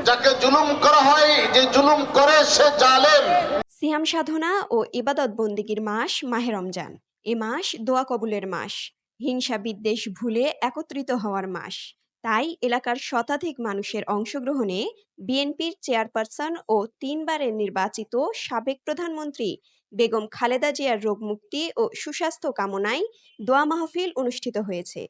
যাকে জুলুম করা হয়, যে জুলুম করে সে জালেম। সিয়াম সাধনা ও ইবাদত বন্দিগির মাস মাহে রমজান। এ মাস দোয়া কবুলের মাস, হিংসা বিদ্বেষ ভুলে একত্রিত হওয়ার মাস। তাই এলাকার শতাধিক মানুষের অংশগ্রহণে বিএনপির চেয়ারপারসন ও ৩ বারের নির্বাচিত সাবেক প্রধানমন্ত্রী বেগম খালেদা জিয়ার রোগমুক্তি ও সুস্বাস্থ্য কামনায় দোয়া মাহফিল অনুষ্ঠিত হয়েছে।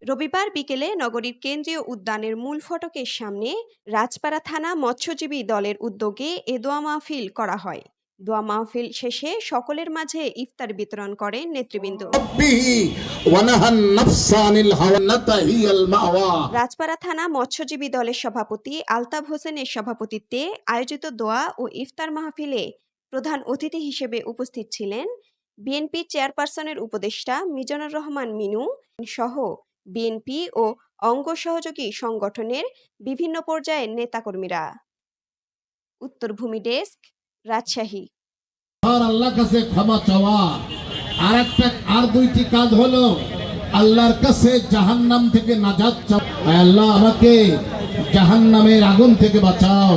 রবিবার বিকেলে নগরীর কেন্দ্রীয় উদ্যানের মূল ফটকের সামনে রাজপাড়া থানা মৎস্যজীবী দলের উদ্যোগে এ দোয়া মাহফিল করা হয়। দোয়া মাহফিল শেষে সকলের মাঝে ইফতার বিতরণ করেন নেতৃবৃন্দ। রাজপাড়া থানা মৎস্যজীবী দলের সভাপতি আলতাফ হোসেনের সভাপতিত্বে আয়োজিত দোয়া ও ইফতার মাহফিলে প্রধান অতিথি হিসেবে উপস্থিত ছিলেন বিএনপি চেয়ারপারসনের উপদেষ্টা মিজানুর রহমান মিনু সহ বিএনপি ও অঙ্গ সহযোগী সংগঠনের বিভিন্ন পর্যায়ের নেতাকর্মীরা। উত্তরভূমি ডেস্ক, রাজশাহী। আল্লাহর কাছে ক্ষমা চাওয়া, আর দুইটি কাজ হলো আল্লাহর কাছে জাহান্নাম থেকে নাজাত চাওয়া। আল্লাহ আমাকে জাহান্নামের আগুন থেকে বাঁচাও।